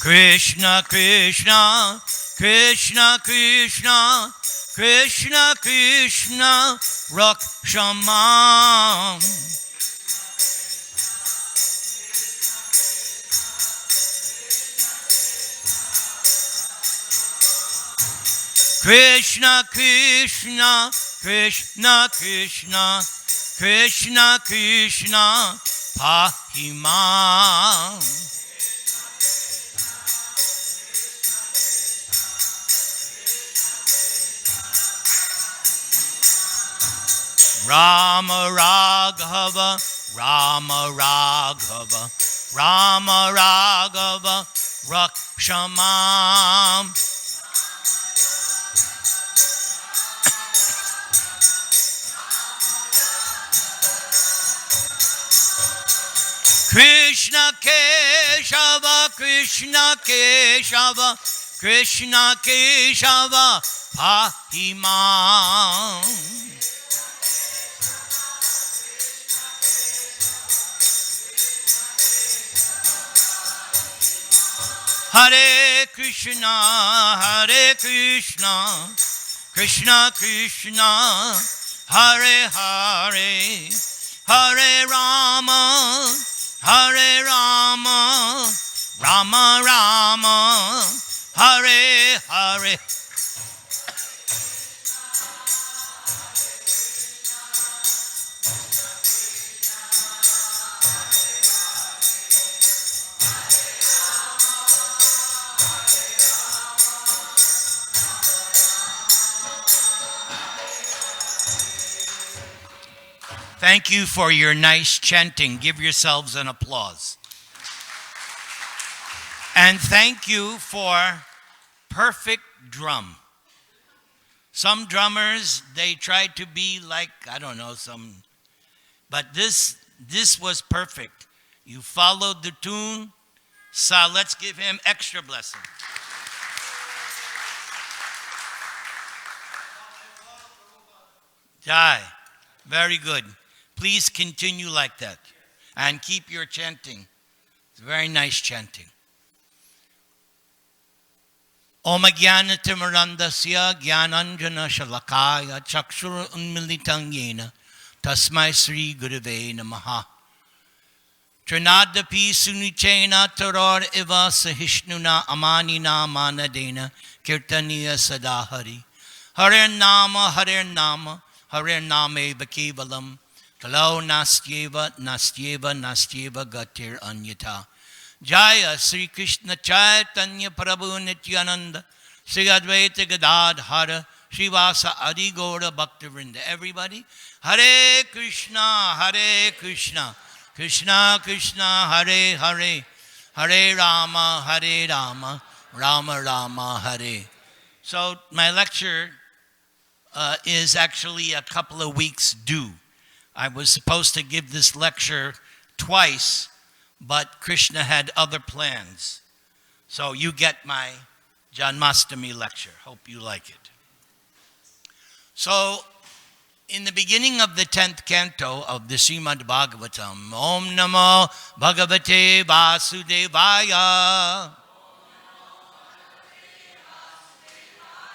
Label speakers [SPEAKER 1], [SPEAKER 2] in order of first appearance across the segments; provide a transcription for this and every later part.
[SPEAKER 1] Krishna Krishna, Krishna Krishna, Krishna Krishna, Rakshamam. Krishna Krishna, Krishna Krishna, Krishna Krishna, Pahimam. Rama Raghava, Rama Raghava, Rama Raghava, Rakshamam. Krishna Keshava, Krishna Keshava, Krishna Keshava, Pahimam. Hare Krishna, Hare Krishna, Krishna Krishna, Hare Hare, Hare Rama, Hare Rama, Rama Rama, Hare Hare. Thank you for your nice chanting. Give yourselves an applause. And thank you for perfect drum. Some drummers, they try to be like, I don't know, but this was perfect. You followed the tune. So let's give him extra blessing. Jai. Very good. Please continue like that and keep your chanting. It's very nice chanting. Om Jnanatimirandasya Jnananjana Shalakaya Chakshur Unmilitam Yena Tasmai Sri Gurave Namaha. Trinadapi Sunichena Taror Eva Sahishnuna Amanina Manadena Kirtaniya Sadahari. Hare Nama Hare Nama Hare Name Vakevalam. Kalau Nastyeva Nastyeva Nastyeva Gatir Anyata. Jaya Sri Krishna Chaitanya Prabhu Nityananda Sri Advaita Gadadhara Srivasa Adi Gaura Bhaktivinoda. Everybody, Hare Krishna, Hare Krishna, Krishna Krishna, Hare Hare, Hare Rama, Hare Rama, Rama Rama, Hare. So my lecture is actually a couple of weeks due. I was supposed to give this lecture twice, but Krishna had other plans. So you get my Janmastami lecture. Hope you like it. So, in the beginning of the 10th canto of the Srimad Bhagavatam, Om Namo Bhagavate Vasudevaya.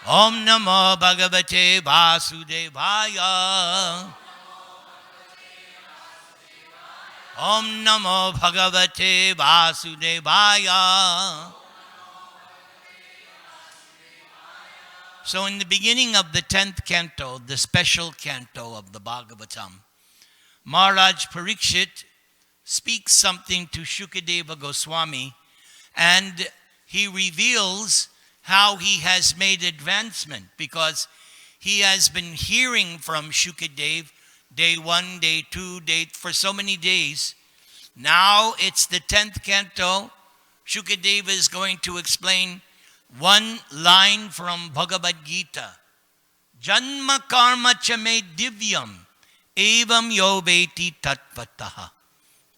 [SPEAKER 1] Om Namo Bhagavate Vasudevaya. Om Namo Bhagavate Vasudevaya. So in the beginning of the 10th canto, the special canto of the Bhagavatam, Maharaj Parikshit speaks something to Shukadeva Goswami, and he reveals how he has made advancement, because he has been hearing from Shukadeva day 1, day 2, for so many days. Now it's the 10th canto. Shukadeva is going to explain one line from Bhagavad Gita. Janma karma cha me divyam evam yo veti tatvataha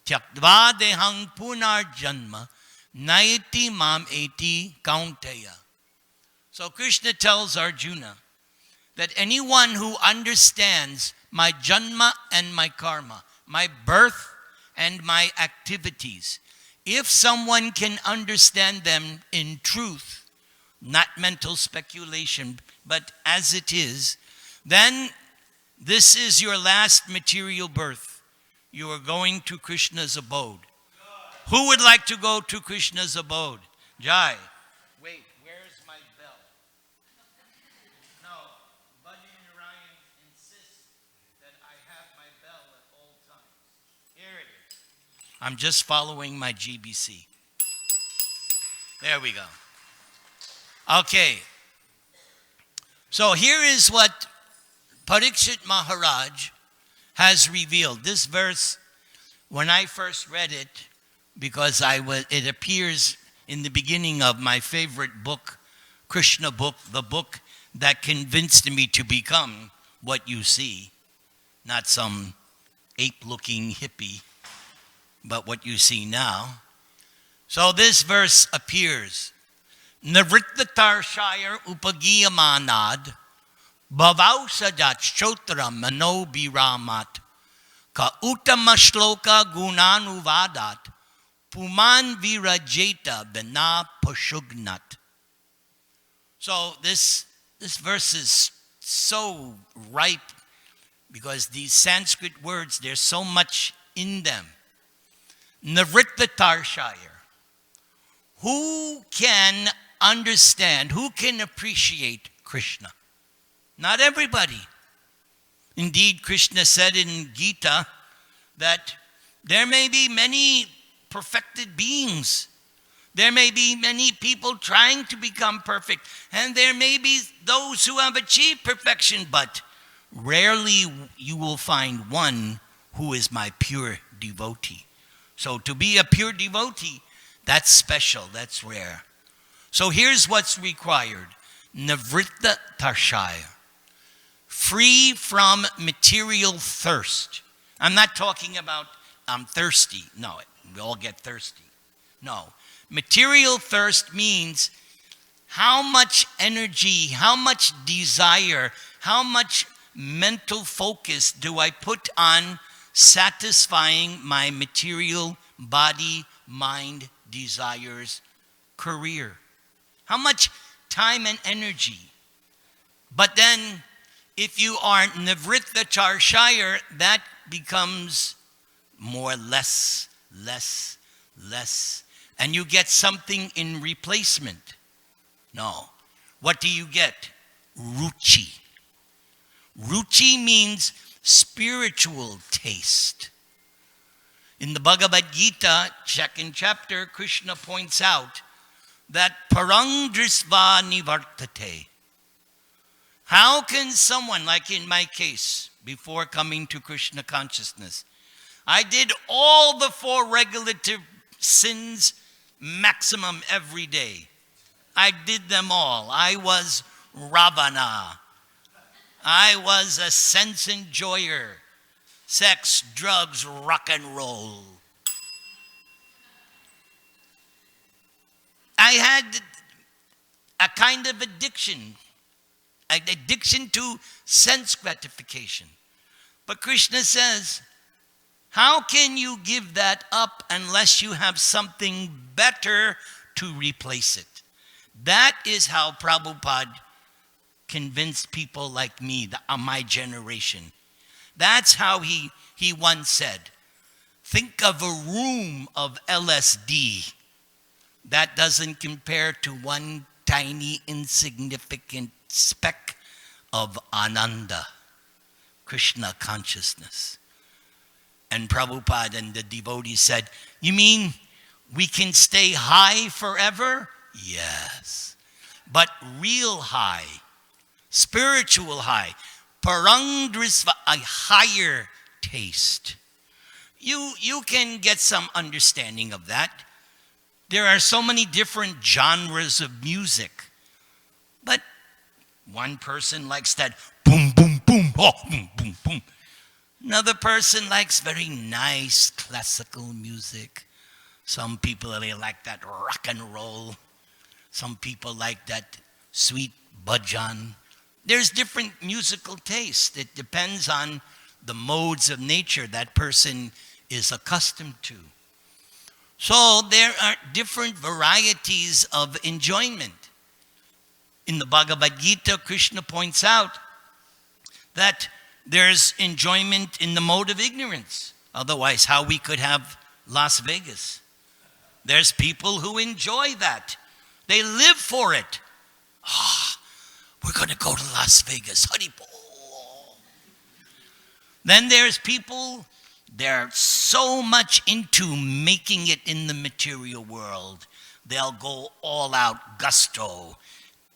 [SPEAKER 1] tyaktva dehang punar janma naiti mam eti kaunteya. So Krishna tells Arjuna that anyone who understands my janma and my karma, my birth and my activities, if someone can understand them in truth, not mental speculation, but as it is, then this is your last material birth. You are going to Krishna's abode. Who would like to go to Krishna's abode? Jai. Wait, where's my bell? No, Buddy and Ryan insist that I have my bell at all times. Here it is. I'm just following my GBC. There we go. Okay. So here is what Parikshit Maharaj has revealed. This verse, when I first read it, because it appears in the beginning of my favorite book, Krishna book, the book that convinced me to become what you see, not some ape-looking hippie, but what you see now. So this verse appears. Navrittatar Shire Upagiyamanad Bhavausadat Shotra Mano Biramat Ka Utamashloka Gunanuvadat Puman Virajeta Bina Pashugnat. So this verse is so ripe because these Sanskrit words, there's so much in them. Navrittatar Shire. Who can understand, who can appreciate Krishna? Not everybody. Indeed, Krishna said in Gita that there may be many perfected beings. There may be many people trying to become perfect. And there may be those who have achieved perfection, but rarely you will find one who is my pure devotee. So to be a pure devotee, that's special, that's rare. So here's what's required. Navritta Tarshaya. Free from material thirst. I'm not talking about I'm thirsty. No, we all get thirsty. No. Material thirst means how much energy, how much desire, how much mental focus do I put on satisfying my material body, mind, desires, career? How much time and energy? But then, if you are Nivritta Charshire, that becomes more, less, and you get something in replacement. No. What do you get? Ruchi. Ruchi means spiritual taste. In the Bhagavad Gita, second chapter, Krishna points out that parang drisva nivartate. How can someone, like in my case, before coming to Krishna consciousness, I did all the 4 regulative sins maximum every day. I did them all. I was Ravana. I was a sense enjoyer. Sex, drugs, rock and roll. I had a kind of addiction. An addiction to sense gratification. But Krishna says, how can you give that up unless you have something better to replace it? That is how Prabhupada convinced people like me, my generation. That's how he once said, think of a room of LSD. That doesn't compare to one tiny insignificant speck of Ananda, Krishna consciousness. And Prabhupada and the devotees said, you mean we can stay high forever? Yes. But real high, spiritual high, parangdrisva, a higher taste. You can get some understanding of that. There are so many different genres of music. But one person likes that boom, boom, boom, oh, boom, boom, boom. Another person likes very nice classical music. Some people, they like that rock and roll. Some people like that sweet bhajan. There's different musical taste. It depends on the modes of nature that person is accustomed to. So there are different varieties of enjoyment. In the Bhagavad Gita, Krishna points out that there's enjoyment in the mode of ignorance. Otherwise, how we could have Las Vegas? There's people who enjoy that. They live for it. We're going to go to Las Vegas. Haribol. Then there's people, they're so much into making it in the material world. They'll go all out, gusto,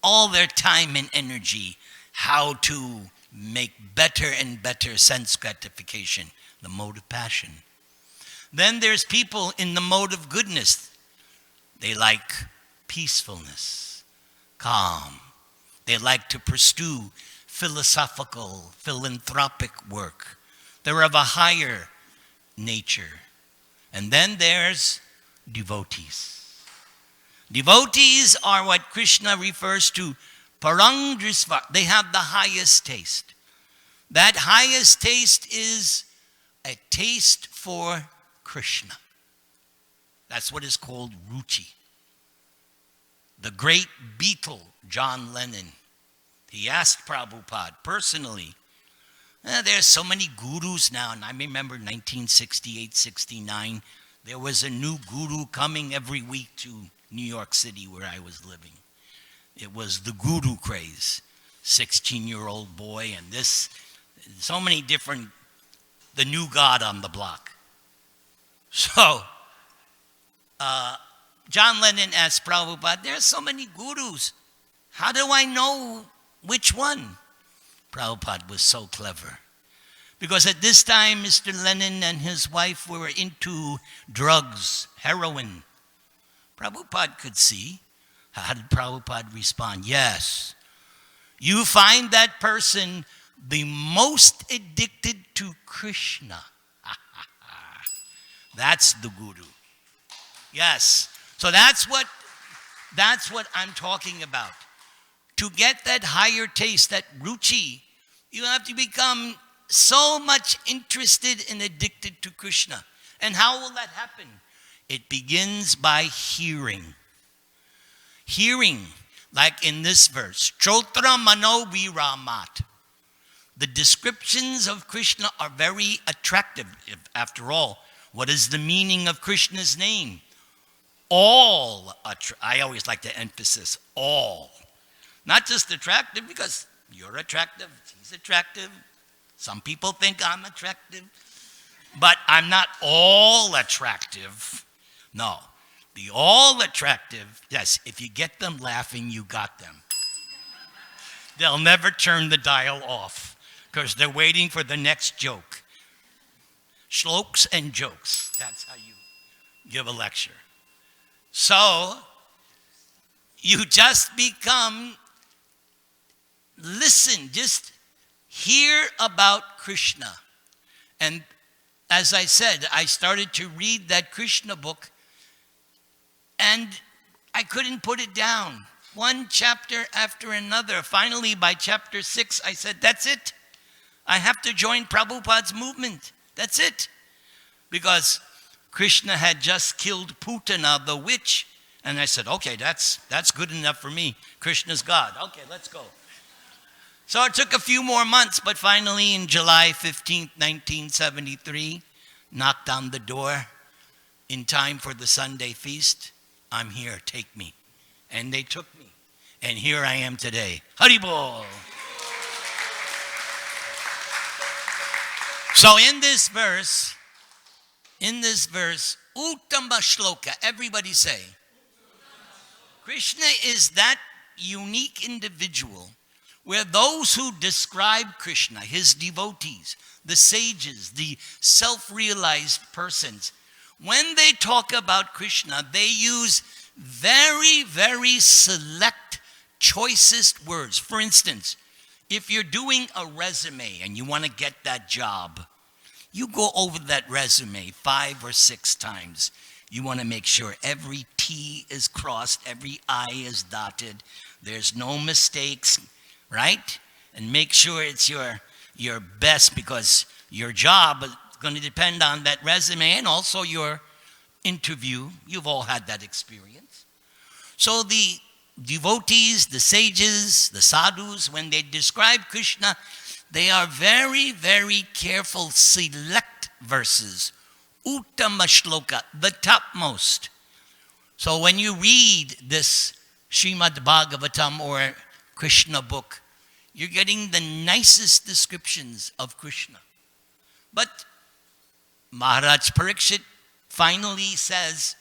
[SPEAKER 1] all their time and energy, how to make better and better sense gratification, the mode of passion. Then there's people in the mode of goodness. They like peacefulness, calm. They like to pursue philosophical, philanthropic work. They're of a higher nature. And then there's devotees. Devotees are what Krishna refers to parang drisva. They have the highest taste. That highest taste is a taste for Krishna. That's what is called ruchi. The great Beatle, John Lennon, he asked Prabhupada personally, there's so many gurus now, and I remember 1968, 69, there was a new guru coming every week to New York City where I was living. It was the guru craze, 16-year-old boy, and this, so many different, the new god on the block. So, John Lennon asked Prabhupada, there's so many gurus. How do I know which one? Prabhupada was so clever. Because at this time, Mr. Lennon and his wife were into drugs, heroin. Prabhupada could see. How did Prabhupada respond? Yes. You find that person the most addicted to Krishna. That's the guru. Yes. So that's what I'm talking about. To get that higher taste, that ruchi, you have to become so much interested and addicted to Krishna. And how will that happen? It begins by hearing. Hearing, like in this verse, Chotra Mano Viramat. The descriptions of Krishna are very attractive. After all, what is the meaning of Krishna's name? All. I always like to emphasize all. Not just attractive, because you're attractive, he's attractive. Some people think I'm attractive. But I'm not all attractive. No. The all attractive, yes, if you get them laughing, you got them. They'll never turn the dial off because they're waiting for the next joke. Shloks and jokes. That's how you give a lecture. So, you just become, listen, just hear about Krishna. And as I said, I started to read that Krishna book and I couldn't put it down. One chapter after another. Finally, by chapter 6, I said, that's it. I have to join Prabhupada's movement. That's it. Because Krishna had just killed Putana, the witch. And I said, okay, that's good enough for me. Krishna's God. Okay, let's go. So it took a few more months, but finally in July 15th, 1973, knocked on the door in time for the Sunday feast. I'm here, take me. And they took me. And here I am today. Haribol. So in this verse, Uttama Shloka, everybody say, Krishna is that unique individual where those who describe Krishna, his devotees, the sages, the self-realized persons, when they talk about Krishna, they use very, very select, choicest words. For instance, if you're doing a resume and you want to get that job, you go over that resume 5 or 6 times. You want to make sure every T is crossed, every I is dotted, there's no mistakes, right? And make sure it's your best, because your job is going to depend on that resume and also your interview. You've all had that experience. So the devotees, the sages, the sadhus, when they describe Krishna, they are very, very careful, select verses. Uttama shloka, the topmost. So when you read this Srimad Bhagavatam or Krishna book, you're getting the nicest descriptions of Krishna. But Maharaj Parikshit finally says,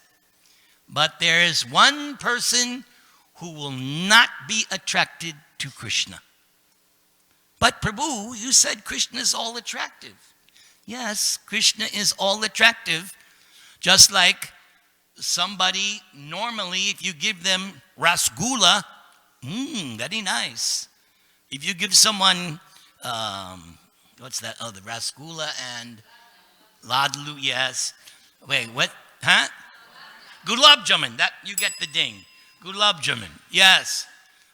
[SPEAKER 1] but there is one person who will not be attracted to Krishna. But Prabhu, you said Krishna is all attractive. Yes, Krishna is all attractive. Just like somebody, normally, if you give them rasgulla, very nice. If you give someone, what's that? Oh, the rasgulla and ladlu, yes. Wait, what? Huh? Gulab jamun, that you get the ding. Gulab jamun, yes.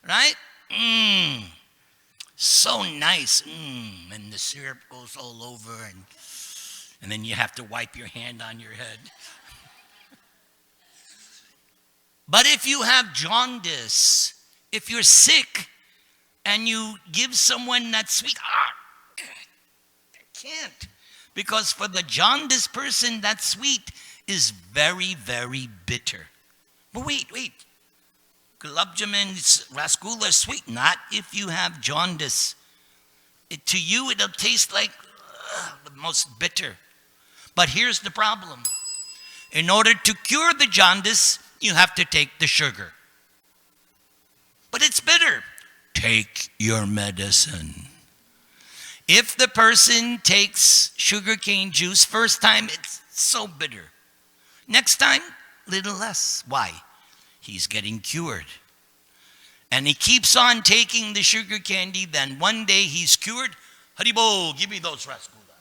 [SPEAKER 1] Right? So nice. And the syrup goes all over, and then you have to wipe your hand on your head. But if you have jaundice, if you're sick, and you give someone that sweet, I can't. Because for the jaundiced person, that sweet is very, very bitter. But wait. Gulab jamun, rasgulla is sweet. Not if you have jaundice. To you, it'll taste like the most bitter. But here's the problem. In order to cure the jaundice, you have to take the sugar. But it's bitter. Take your medicine. If the person takes sugarcane juice, first time it's so bitter. Next time, little less. Why? He's getting cured. And he keeps on taking the sugar candy, then one day he's cured. Haribo, give me those rasgulla.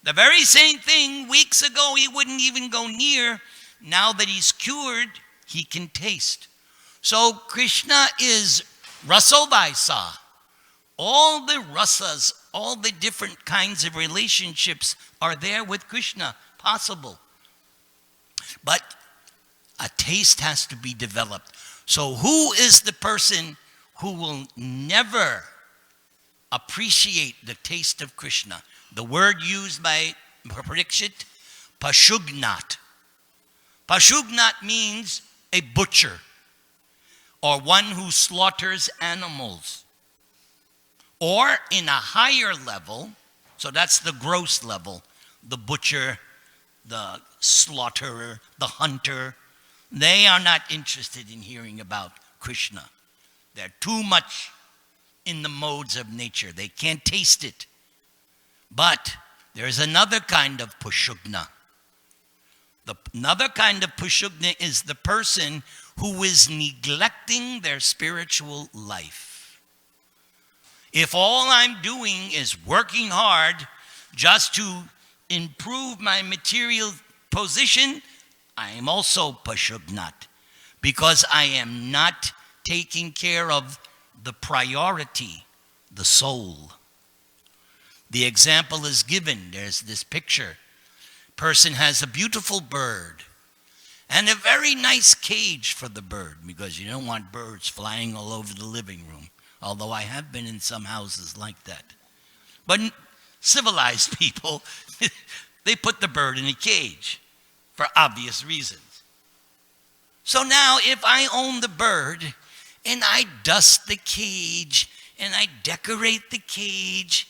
[SPEAKER 1] The very same thing weeks ago he wouldn't even go near. Now that he's cured, he can taste. So Krishna is rasovaisa. All the rasas, all the different kinds of relationships are there with Krishna, possible. But a taste has to be developed. So who is the person who will never appreciate the taste of Krishna? The word used by Parikshit, pashugnat. Pashugnat means a butcher or one who slaughters animals. Or in a higher level, so that's the gross level, the butcher, the slaughterer, the hunter, they are not interested in hearing about Krishna. They're too much in the modes of nature. They can't taste it. But there's another kind of pushugna. Another kind of pushugna is the person who is neglecting their spiritual life. If all I'm doing is working hard just to improve my material position, I am also pashugnat, because I am not taking care of the priority, the soul. The example is given. There's this picture. Person has a beautiful bird and a very nice cage for the bird, because you don't want birds flying all over the living room. Although I have been in some houses like that. But civilized people, they put the bird in a cage for obvious reasons. So now if I own the bird and I dust the cage and I decorate the cage,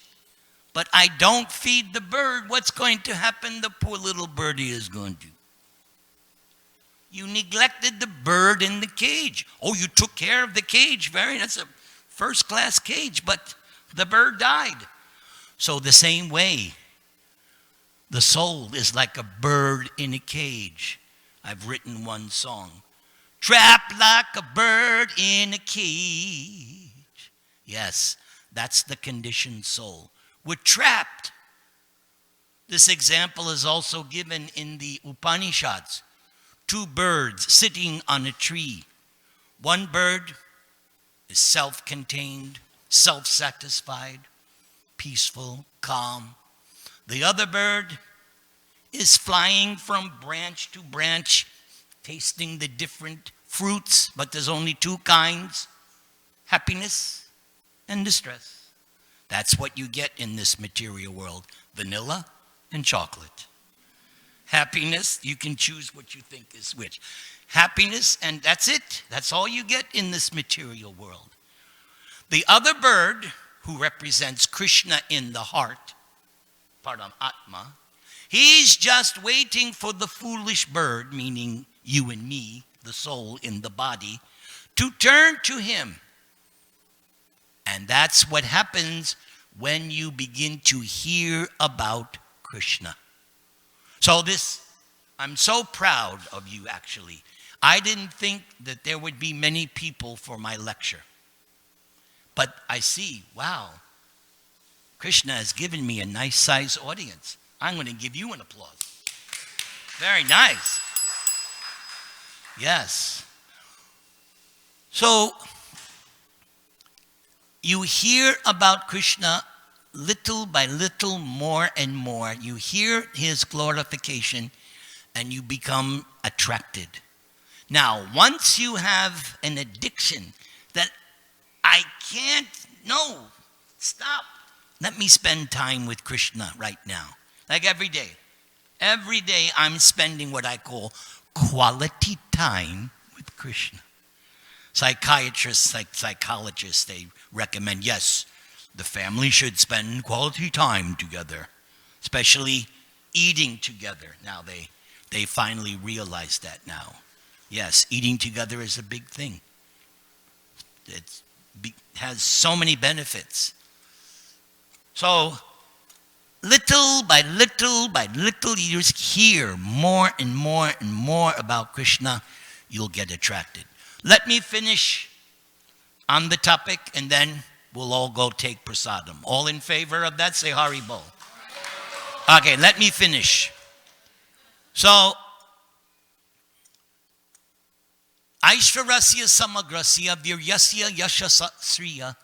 [SPEAKER 1] but I don't feed the bird, what's going to happen? The poor little birdie is going to. You neglected the bird in the cage. Oh, you took care of the cage. That's a first-class cage, but the bird died. So the same way, the soul is like a bird in a cage. I've written one song. Trapped like a bird in a cage. Yes, that's the conditioned soul. We're trapped. This example is also given in the Upanishads. Two birds sitting on a tree. One bird is self-contained, self-satisfied, peaceful, calm. The other bird is flying from branch to branch, tasting the different fruits, but there's only two kinds, happiness and distress. That's what you get in this material world, vanilla and chocolate. Happiness, you can choose what you think is which. Happiness, and that's it. That's all you get in this material world. The other bird, who represents Krishna in the heart, pardon, Atma, he's just waiting for the foolish bird, meaning you and me, the soul in the body, to turn to him. And that's what happens when you begin to hear about Krishna. So I'm so proud of you, actually. I didn't think that there would be many people for my lecture. But I see, wow, Krishna has given me a nice size audience. I'm going to give you an applause. Very nice. Yes. So, you hear about Krishna little by little, more and more. You hear his glorification and you become attracted. Now, once you have an addiction that I can't, no, stop. Let me spend time with Krishna right now. Like every day. Every day I'm spending what I call quality time with Krishna. Psychiatrists, psychologists, they recommend, yes, the family should spend quality time together, especially eating together. Now they finally realize that now. Yes, eating together is a big thing. It has so many benefits. So, little by little by little, you just hear more and more and more about Krishna, you'll get attracted. Let me finish on the topic, and then we'll all go take prasadam. All in favor of that, say Haribol. Okay, let me finish. So, Aishvarasya samagrasya viryasya yashasa sriya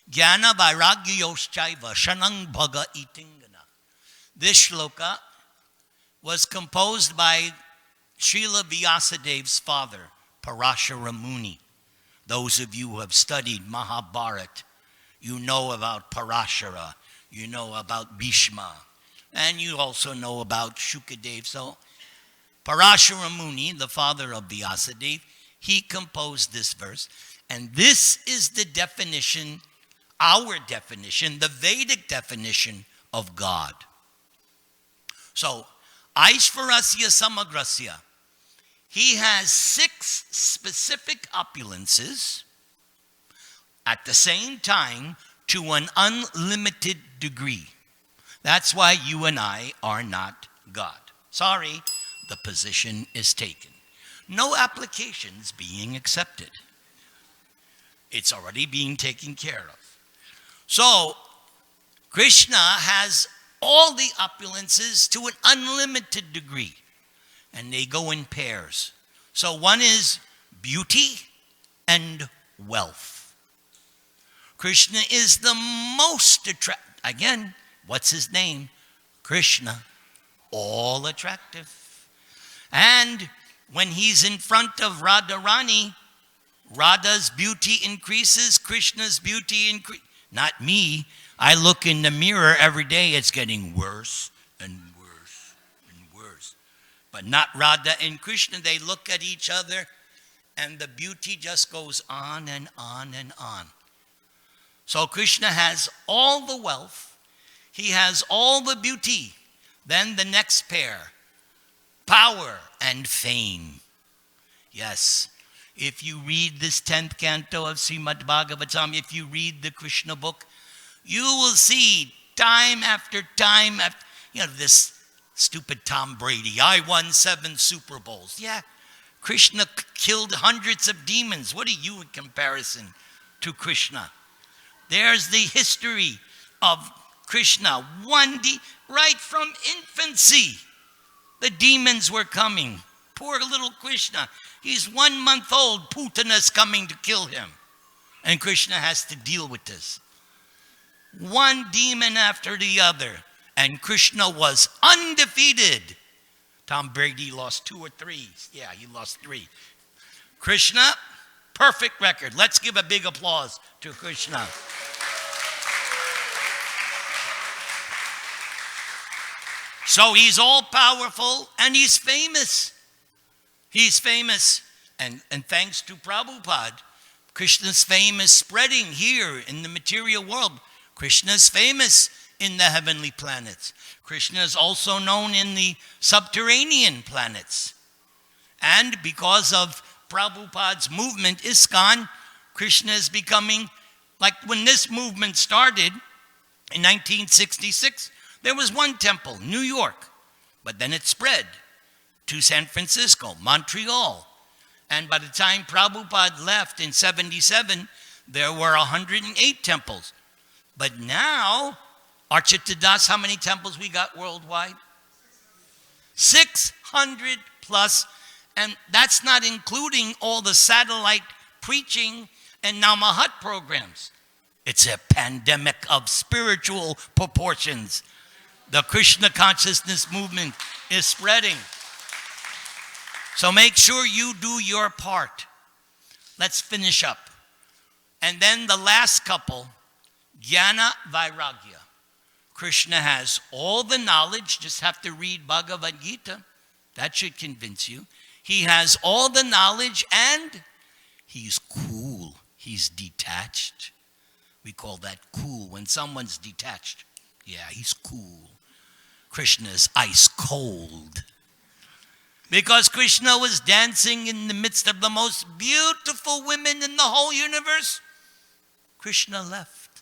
[SPEAKER 1] jnana vairagyoschaiva shanang bhaga itingana. This shloka was composed by Srila Vyasadev's father, Parashara Muni. Those of you who have studied Mahabharata, you know about Parashara, you know about Bhishma, and you also know about Shukadev. So Parashara Muni, the father of Vyasadeva, he composed this verse. And this is the definition, our definition, the Vedic definition of God. So, Aishvarasya Samagrasya, he has 6 specific opulences at the same time to an unlimited degree. That's why you and I are not God. Sorry, the position is taken. No applications being accepted. It's already being taken care of. So, Krishna has all the opulences to an unlimited degree. And they go in pairs. So one is beauty and wealth. Krishna is the most attractive. Again, what's his name? Krishna. All attractive. And when he's in front of Radharani, Radha's beauty increases, Krishna's beauty increases. Not me. I look in the mirror every day, it's getting worse and worse and worse. But not Radha and Krishna. They look at each other and the beauty just goes on and on and on. So Krishna has all the wealth. He has all the beauty. Then the next pair, power and fame. Yes, if you read this 10th canto of Srimad Bhagavatam, if you read the Krishna book, you will see time after time, this stupid Tom Brady, I won 7 Super Bowls. Yeah, Krishna killed hundreds of demons. What are you in comparison to Krishna? There's the history of Krishna. Right from infancy, the demons were coming. Poor little Krishna. He's 1 month old. Putana's coming to kill him. And Krishna has to deal with this. One demon after the other. And Krishna was undefeated. Tom Brady lost 2 or 3. Yeah, he lost 3. Krishna, perfect record. Let's give a big applause to Krishna. So he's all powerful and he's famous. He's famous. And thanks to Prabhupada, Krishna's fame is spreading here in the material world. Krishna's famous in the heavenly planets. Krishna is also known in the subterranean planets. And because of Prabhupada's movement, ISKCON, Krishna is becoming, like when this movement started in 1966, there was one temple, New York, but then it spread to San Francisco, Montreal. And by the time Prabhupada left in 77, there were 108 temples. But now, Archita Das, how many temples we got worldwide? 600 plus. And that's not including all the satellite preaching and Namahat programs. It's a pandemic of spiritual proportions. The Krishna consciousness movement is spreading. So make sure you do your part. Let's finish up. And then the last couple, Jnana Vairagya. Krishna has all the knowledge, just have to read Bhagavad Gita. That should convince you. He has all the knowledge and he's cool. He's detached. We call that cool. When someone's detached, yeah, he's cool. Krishna is ice cold. Because Krishna was dancing in the midst of the most beautiful women in the whole universe, Krishna left.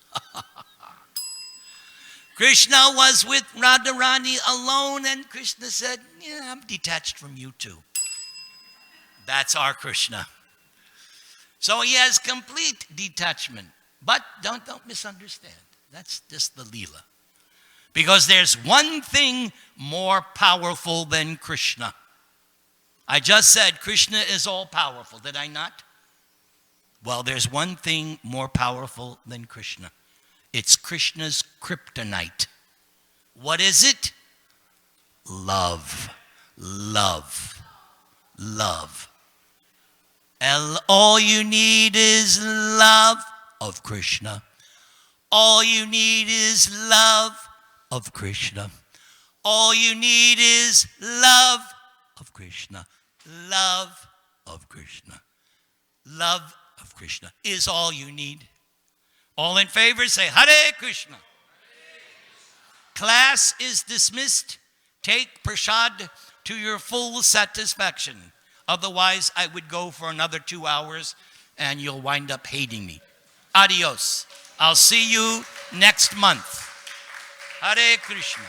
[SPEAKER 1] Krishna was with Radharani alone, and Krishna said, yeah, I'm detached from you too. That's our Krishna. So he has complete detachment. But don't misunderstand. That's just the Leela. Because there's one thing more powerful than Krishna. I just said Krishna is all powerful, did I not? Well, there's one thing more powerful than Krishna. It's Krishna's kryptonite. What is it? Love. Love. Love. All you need is love of Krishna. All you need is love of Krishna. All you need is love of Krishna. Love of Krishna. Love of Krishna is all you need. All in favor, say Hare Krishna. Class is dismissed. Take prasad to your full satisfaction. Otherwise, I would go for another 2 hours and you'll wind up hating me. Adios. I'll see you next month. Hare Krishna.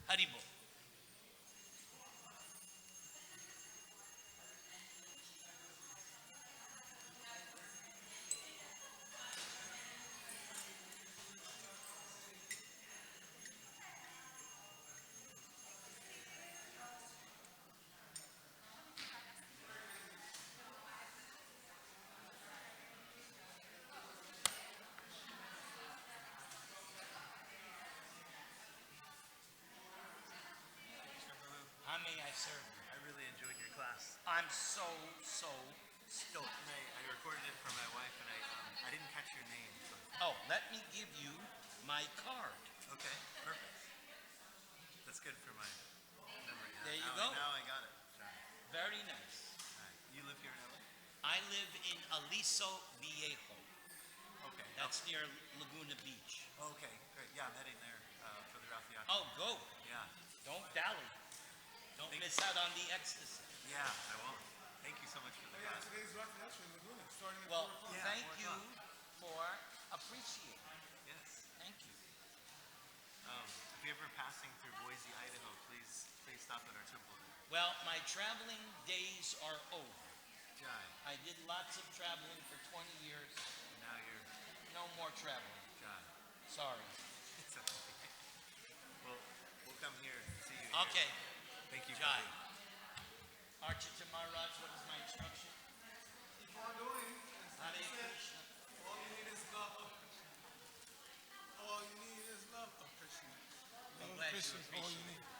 [SPEAKER 1] Haribo. How may I serve you?
[SPEAKER 2] I really enjoyed your class.
[SPEAKER 1] I'm so stoked.
[SPEAKER 2] And I recorded it for my wife, and I didn't catch your name. So.
[SPEAKER 1] Oh, let me give you my card.
[SPEAKER 2] Okay, perfect. That's good for my memory.
[SPEAKER 1] There you
[SPEAKER 2] now,
[SPEAKER 1] go.
[SPEAKER 2] Now I got it. John.
[SPEAKER 1] Very nice.
[SPEAKER 2] All right. You live here in LA?
[SPEAKER 1] I live in Aliso Viejo.
[SPEAKER 2] Okay.
[SPEAKER 1] That's near Laguna Beach.
[SPEAKER 2] Oh, okay, great. Yeah, I'm heading there for the Rafiaki.
[SPEAKER 1] Oh, go.
[SPEAKER 2] Yeah.
[SPEAKER 1] Don't dally. Don't miss out on the ecstasy.
[SPEAKER 2] Yeah, I won't. Thank you so much for the class.
[SPEAKER 3] Today's Rafiaki in Laguna, starting at
[SPEAKER 1] Well,
[SPEAKER 3] 4 o'clock.
[SPEAKER 2] Yeah,
[SPEAKER 1] thank
[SPEAKER 2] 4
[SPEAKER 1] you
[SPEAKER 2] o'clock.
[SPEAKER 1] for appreciating.
[SPEAKER 2] Yes.
[SPEAKER 1] Thank you.
[SPEAKER 2] If you're ever passing through Boise, Idaho, please stop at our temple there.
[SPEAKER 1] Well, my traveling days are over.
[SPEAKER 2] Jai.
[SPEAKER 1] I did lots of traveling for 20 years.
[SPEAKER 2] Now you're
[SPEAKER 1] No more traveling.
[SPEAKER 2] Jai.
[SPEAKER 1] Sorry.
[SPEAKER 2] It's okay. We'll come here and see you.
[SPEAKER 1] Okay.
[SPEAKER 2] Thank you.
[SPEAKER 1] Jai.
[SPEAKER 2] Prabhu.
[SPEAKER 1] Archita Maharaj, what is my instruction?
[SPEAKER 3] Keep on doing.
[SPEAKER 1] Hare Krishna.
[SPEAKER 3] All you need is love. All you need is love of Krishna. Christians holy name.